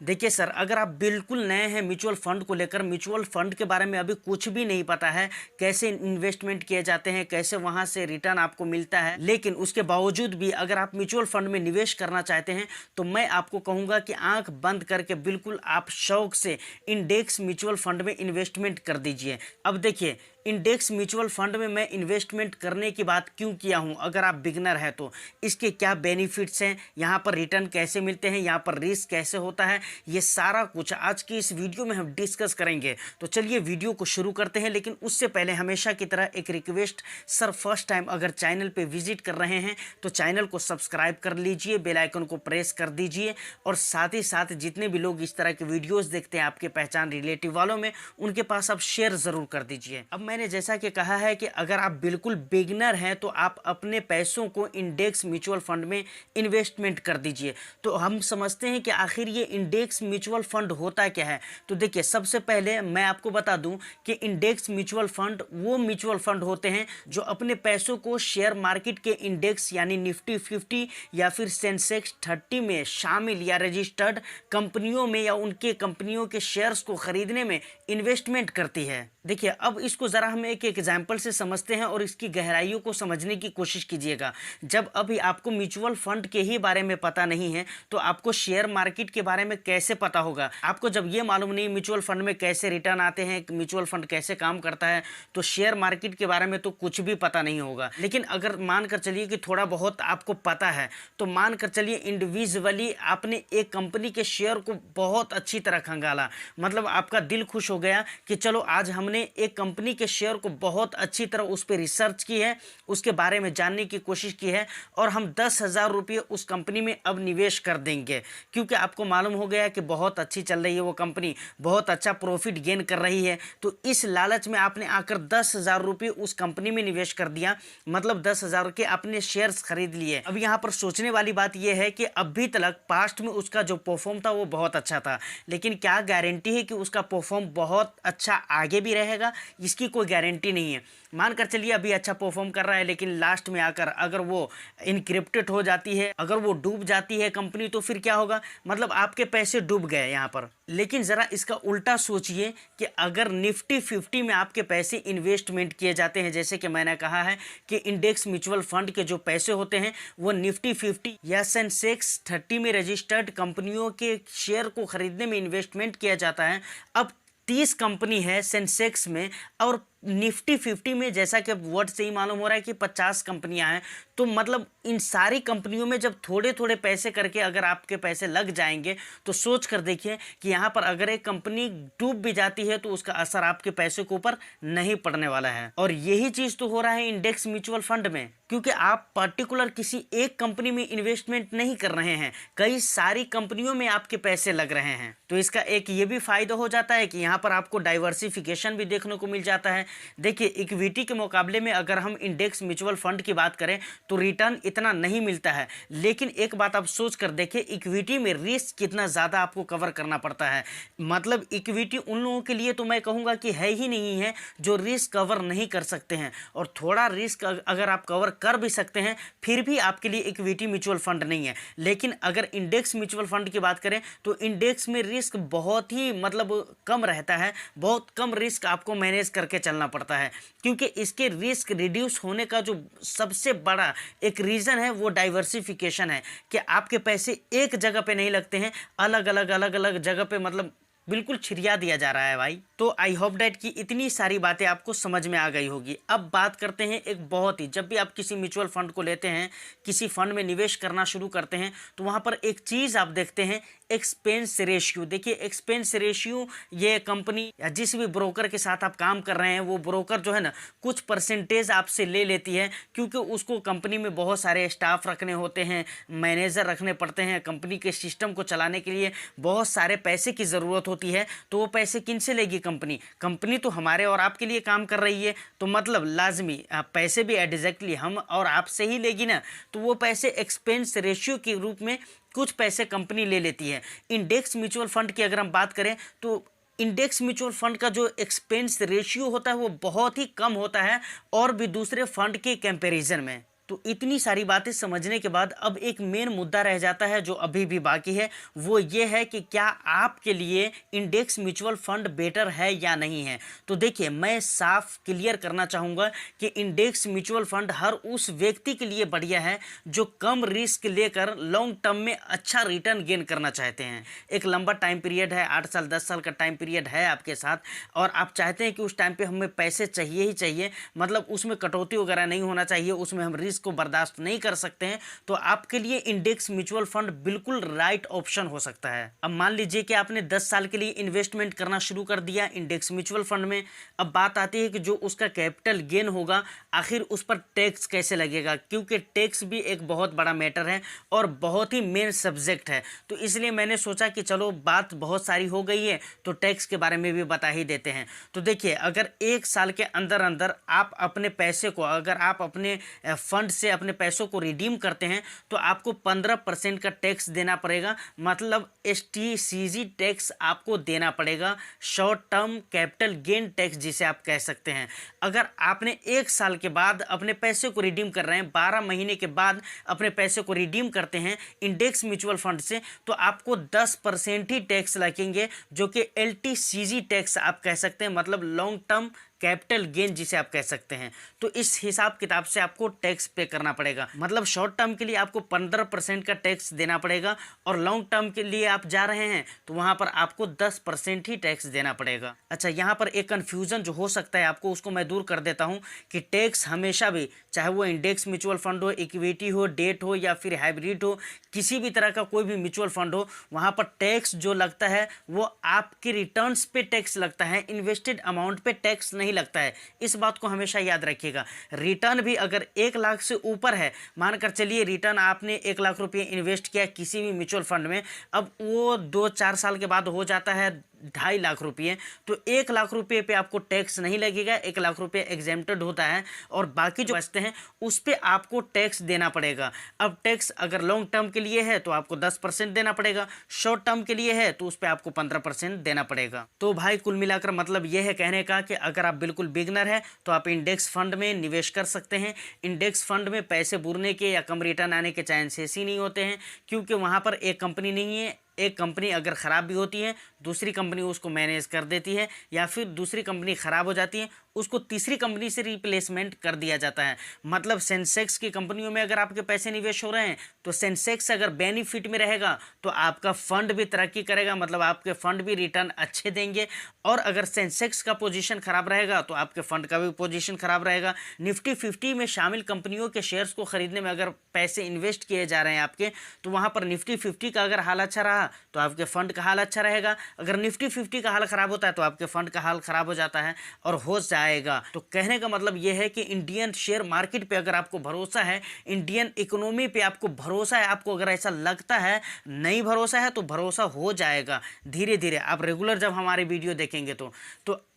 देखिए सर, अगर आप बिल्कुल नए हैं म्यूचुअल फंड को लेकर, म्यूचुअल फंड के बारे में अभी कुछ भी नहीं पता है, कैसे इन्वेस्टमेंट किए जाते हैं, कैसे वहां से रिटर्न आपको मिलता है, लेकिन उसके बावजूद भी अगर आप म्यूचुअल फंड में निवेश करना चाहते हैं तो मैं आपको कहूंगा कि आंख बंद करके बिल्कुल आप शौक से इंडेक्स म्यूचुअल फंड में इन्वेस्टमेंट कर दीजिए। अब देखिए, इंडेक्स म्यूचुअल फंड में मैं इन्वेस्टमेंट करने की बात क्यों किया हूं, अगर आप बिगनर है तो इसके क्या बेनिफिट्स हैं, यहाँ पर रिटर्न कैसे मिलते हैं, यहाँ पर रिस्क कैसे होता है, ये सारा कुछ आज की इस वीडियो में हम डिस्कस करेंगे। तो चलिए वीडियो को शुरू करते हैं, लेकिन उससे पहले हमेशा की तरह एक रिक्वेस्ट, सर फर्स्ट टाइम अगर चैनल पे विजिट कर रहे हैं तो चैनल को सब्सक्राइब कर लीजिए, बेल आइकन को प्रेस कर दीजिए, और साथ ही साथ जितने भी लोग इस तरह के वीडियोस देखते हैं आपके पहचान रिलेटिव वालों में, उनके पास आप शेयर ज़रूर कर दीजिए। अब मैंने जैसा कि कहा है कि अगर आप बिल्कुल बिगनर हैं तो आप अपने पैसों को इंडेक्स म्यूचुअल फंड में इन्वेस्टमेंट कर दीजिए। तो हम समझते हैं कि आखिर ये इंडेक्स म्यूचुअल फंड होता क्या है। तो देखिए, सबसे पहले मैं आपको बता दूं कि इंडेक्स म्यूचुअल फंड वो म्यूचुअल फंड होते हैं जो अपने पैसों को शेयर मार्केट के इंडेक्स यानी निफ्टी 50 या फिर सेंसेक्स 30 में शामिल या रजिस्टर्ड कंपनियों में या उनके कंपनियों के शेयर्स को खरीदने में इन्वेस्टमेंट करती है। देखिए, अब इसको ज़रा हम एक एग्जाम्पल से समझते हैं और इसकी गहराइयों को समझने की कोशिश कीजिएगा। जब अभी आपको म्यूचुअल फंड के ही बारे में पता नहीं है तो आपको शेयर मार्केट के बारे में कैसे पता होगा। आपको जब ये मालूम नहीं म्यूचुअल फंड में कैसे रिटर्न आते हैं, म्यूचुअल फंड कैसे काम करता है, तो शेयर मार्केट के बारे में तो कुछ भी पता नहीं होगा। लेकिन अगर मान कर चलिए कि थोड़ा बहुत आपको पता है, तो मान कर चलिए इंडिविजुअली आपने एक कंपनी के शेयर को बहुत अच्छी तरह खंगाला, मतलब आपका दिल खुश हो गया कि चलो आज हमने एक कंपनी के शेयर को बहुत अच्छी तरह उस पर रिसर्च की है, उसके बारे में जानने की कोशिश की है, और हम 10,000 रुपये उस कंपनी में अब निवेश कर देंगे, क्योंकि आपको मालूम हो गया कि बहुत अच्छी चल रही है वो कंपनी, बहुत अच्छा प्रॉफिट गेन कर रही है। तो इस लालच में आपने आकर 10,000 रुपये उस कंपनी में निवेश कर दिया, मतलब 10,000 के अपने शेयर्स खरीद लिए। अब यहाँ पर सोचने वाली बात यह है कि अभी तक पास्ट में उसका जो परफॉर्म था वो बहुत अच्छा था, लेकिन क्या गारंटी है कि उसका परफॉर्म बहुत अच्छा आगे भी रहेगा? इसकी कोई गारंटी नहीं है। मानकर चलिए अभी अच्छा परफॉर्म कर रहा है, लेकिन लास्ट में आकर अगर वो इनक्रिप्टेड हो जाती है, अगर वो डूब जाती है कंपनी, तो फिर क्या होगा? मतलब आपके पैसे डूब गए यहाँ पर। लेकिन ज़रा इसका उल्टा सोचिए कि अगर निफ्टी 50 में आपके पैसे इन्वेस्टमेंट किए जाते हैं, जैसे कि मैंने कहा है कि इंडेक्स म्यूचुअल फंड के जो पैसे होते हैं वो निफ्टी 50 या सेंसेक्स 30 में रजिस्टर्ड कंपनियों के शेयर को खरीदने में इन्वेस्टमेंट किया जाता है। अब 30 कंपनी है सेंसेक्स में, और निफ्टी 50 में जैसा कि वर्ड से ही मालूम हो रहा है कि 50 कंपनियां हैं। तो मतलब इन सारी कंपनियों में जब थोड़े थोड़े पैसे करके अगर आपके पैसे लग जाएंगे, तो सोच कर देखिए कि यहाँ पर अगर एक कंपनी डूब भी जाती है तो उसका असर आपके पैसे के ऊपर नहीं पड़ने वाला है। और यही चीज़ तो हो रहा है इंडेक्स म्यूचुअल फंड में, क्योंकि आप पर्टिकुलर किसी एक कंपनी में इन्वेस्टमेंट नहीं कर रहे हैं, कई सारी कंपनियों में आपके पैसे लग रहे हैं। तो इसका एक ये भी फायदा हो जाता है कि यहाँ पर आपको डाइवर्सिफिकेशन भी देखने को मिल जाता है। देखिए, इक्विटी के मुकाबले में अगर हम इंडेक्स म्यूचुअल फंड की बात करें तो रिटर्न इतना नहीं मिलता है, लेकिन एक बात आप सोच कर देखिए, इक्विटी में रिस्क कितना ज़्यादा आपको कवर करना पड़ता है। मतलब इक्विटी उन लोगों के लिए तो मैं कहूँगा कि है ही नहीं है जो रिस्क कवर नहीं कर सकते हैं, और थोड़ा रिस्क अगर आप कवर कर भी सकते हैं फिर भी आपके लिए इक्विटी म्यूचुअल फंड नहीं है। लेकिन अगर इंडेक्स म्यूचुअल फंड की बात करें तो इंडेक्स में रिस्क बहुत ही मतलब कम रहता है, बहुत कम रिस्क आपको मैनेज करके चलना पड़ता है, क्योंकि इसके रिस्क रिड्यूस होने का जो सबसे बड़ा एक रीज़न है वो डाइवर्सिफिकेशन है, कि आपके पैसे एक जगह पे नहीं लगते हैं, अलग अलग जगह पे मतलब बिल्कुल छिरिया दिया जा रहा है भाई। तो आई होप डैट कि इतनी सारी बातें आपको समझ में आ गई होगी। अब बात करते हैं एक बहुत ही, जब भी आप किसी म्यूचुअल फंड को लेते हैं, किसी फंड में निवेश करना शुरू करते हैं, तो वहाँ पर एक चीज़ आप देखते हैं, एक्सपेंस रेशियो। देखिए, एक्सपेंस रेशियो ये कंपनी या जिस भी ब्रोकर के साथ आप काम कर रहे हैं, वो ब्रोकर जो है ना कुछ परसेंटेज आपसे ले लेती है, क्योंकि उसको कंपनी में बहुत सारे स्टाफ रखने होते हैं, मैनेजर रखने पड़ते हैं, कंपनी के सिस्टम को चलाने के लिए बहुत सारे पैसे की ज़रूरत होती है। तो वो पैसे किन से लेगी कंपनी? कंपनी तो हमारे और आपके लिए काम कर रही है, तो मतलब लाजमी पैसे भी एग्जैक्टली हम और आपसे ही लेगी ना। तो वो पैसे एक्सपेंस रेशियो के रूप में कुछ पैसे कंपनी ले लेती है। इंडेक्स म्यूचुअल फंड की अगर हम बात करें तो इंडेक्स म्यूचुअल फंड का जो एक्सपेंस रेशियो होता है वो बहुत ही कम होता है, और भी दूसरे फंड के कंपैरिजन में। तो इतनी सारी बातें समझने के बाद अब एक मेन मुद्दा रह जाता है जो अभी भी बाकी है, वो ये है कि क्या आपके लिए इंडेक्स म्यूचुअल फंड बेटर है या नहीं है। तो देखिए, मैं साफ क्लियर करना चाहूँगा कि इंडेक्स म्यूचुअल फंड हर उस व्यक्ति के लिए बढ़िया है जो कम रिस्क लेकर लॉन्ग टर्म में अच्छा रिटर्न गेन करना चाहते हैं। एक लंबा टाइम पीरियड है, 8 साल 10 साल का टाइम पीरियड है आपके साथ, और आप चाहते हैं कि उस टाइम पे हमें पैसे चाहिए ही चाहिए, मतलब उसमें कटौती वगैरह नहीं होना चाहिए, उसमें हम रिस्क को बर्दाश्त नहीं कर सकते हैं, तो आपके लिए इंडेक्स म्यूचुअल फंड बिल्कुल राइट ऑप्शन हो सकता है। अब मान लीजिए कि आपने 10 साल के लिए इन्वेस्टमेंट करना शुरू कर दिया इंडेक्स म्यूचुअल फंड में। अब बात आती है कि जो उसका कैपिटल गेन होगा, आखिर उस पर टैक्स कैसे लगेगा, क्योंकि टैक्स भी एक बहुत बड़ा मैटर है और बहुत ही मेन सब्जेक्ट है। तो इसलिए मैंने सोचा कि चलो बात बहुत सारी हो गई है तो टैक्स के बारे में भी बता ही देते हैं। तो देखिए, अगर 1 साल के अंदर अंदर आप अपने पैसे को, अगर आप अपने फंड से अपने पैसों को रिडीम करते हैं तो आपको 15% का टैक्स देना पड़ेगा, मतलब STCG टैक्स आपको देना पड़ेगा, short term capital gain tax जिसे आप कह सकते हैं। अगर आपने 1 साल के बाद अपने पैसे को रिडीम कर रहे हैं, 12 महीने के बाद अपने पैसे को रिडीम करते हैं इंडेक्स म्यूचुअल फंड से, तो आपको 10% ही टैक्स लगेंगे, जो कि LTCG टैक्स आप कह सकते हैं, मतलब लॉन्ग टर्म कैपिटल गेन जिसे आप कह सकते हैं। तो इस हिसाब किताब से आपको टैक्स पे करना पड़ेगा, मतलब शॉर्ट टर्म के लिए आपको 15% का टैक्स देना पड़ेगा, और लॉन्ग टर्म के लिए आप जा रहे हैं तो वहां पर आपको 10% ही टैक्स देना पड़ेगा। अच्छा, यहाँ पर एक कन्फ्यूजन जो हो सकता है आपको, उसको मैं दूर कर देता हूँ कि टैक्स हमेशा भी, चाहे वो इंडेक्स म्यूचुअल फंड हो, इक्विटी हो, डेट हो या फिर हाइब्रिड हो, किसी भी तरह का कोई भी म्यूचुअल फंड हो, वहाँ पर टैक्स जो लगता है वो आपके रिटर्न्स पे टैक्स लगता है, इन्वेस्टेड अमाउंट पे टैक्स नहीं लगता है। इस बात को हमेशा याद रखिएगा। रिटर्न भी अगर 1 लाख से ऊपर है, मानकर चलिए रिटर्न आपने 1 लाख रुपये इन्वेस्ट किया किसी भी म्यूचुअल फंड में, अब वो 2-4 साल के बाद हो जाता है 2.5 लाख रुपये, तो 1 लाख रुपये पे आपको टैक्स नहीं लगेगा, 1 लाख रुपये एग्जेम्प्टेड होता है, और बाकी जो बचते हैं उस पे आपको टैक्स देना पड़ेगा। अब टैक्स अगर लॉन्ग टर्म के लिए है तो आपको 10% देना पड़ेगा, शॉर्ट टर्म के लिए है तो उस पे आपको 15% देना पड़ेगा। तो भाई कुल मिलाकर मतलब यह है कहने का कि अगर आप बिल्कुल बिगनर है तो आप इंडेक्स फंड में निवेश कर सकते हैं। इंडेक्स फंड में पैसे बुरने के या कम रिटर्न आने के चांसेस ही नहीं होते हैं, क्योंकि वहाँ पर एक कंपनी नहीं है, एक कंपनी अगर ख़राब भी होती है दूसरी कंपनी उसको मैनेज कर देती है, या फिर दूसरी कंपनी ख़राब हो जाती है उसको तीसरी कंपनी से रिप्लेसमेंट कर दिया जाता है। मतलब सेंसेक्स की कंपनियों में अगर आपके पैसे निवेश हो रहे हैं तो सेंसेक्स अगर बेनिफिट में रहेगा तो आपका फंड भी तरक्की करेगा, मतलब आपके फंड भी रिटर्न अच्छे देंगे, और अगर सेंसेक्स का पोजीशन ख़राब रहेगा तो आपके फंड का भी पोजीशन ख़राब रहेगा। निफ्टी 50 में शामिल कंपनियों के शेयर्स को ख़रीदने में अगर पैसे इन्वेस्ट किए जा रहे हैं आपके, तो वहाँ पर निफ्टी 50 का अगर हाल अच्छा रहा तो आपके फंड का हाल अच्छा रहेगा, अगर निफ्टी 50 का हाल ख़राब होता है तो आपके फंड का हाल ख़राब हो जाता है और हो जाएगा। तो कहने का मतलब यह है कि इंडियन शेयर मार्केट पे अगर आपको भरोसा है, इंडियन इकोनॉमी पे आपको भरोसा है, आपको अगर ऐसा लगता है नहीं भरोसा है तो भरोसा हो जाएगा धीरे धीरे, आप रेगुलर जब हमारे वीडियो देखेंगे तो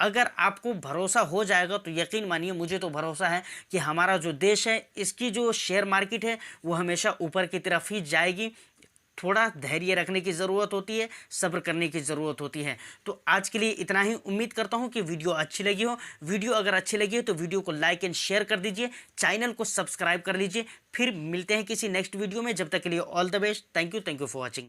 अगर आपको भरोसा हो जाएगा तो यकीन मानिए मुझे तो भरोसा है कि हमारा जो देश है इसकी जो शेयर मार्केट है वो हमेशा ऊपर की तरफ ही जाएगी। थोड़ा धैर्य रखने की ज़रूरत होती है, सब्र करने की ज़रूरत होती है। तो आज के लिए इतना ही। उम्मीद करता हूँ कि वीडियो अच्छी लगी हो। वीडियो अगर अच्छी लगी हो तो वीडियो को लाइक एंड शेयर कर दीजिए, चैनल को सब्सक्राइब कर लीजिए। फिर मिलते हैं किसी नेक्स्ट वीडियो में, जब तक के लिए all the best. Thank you for watching.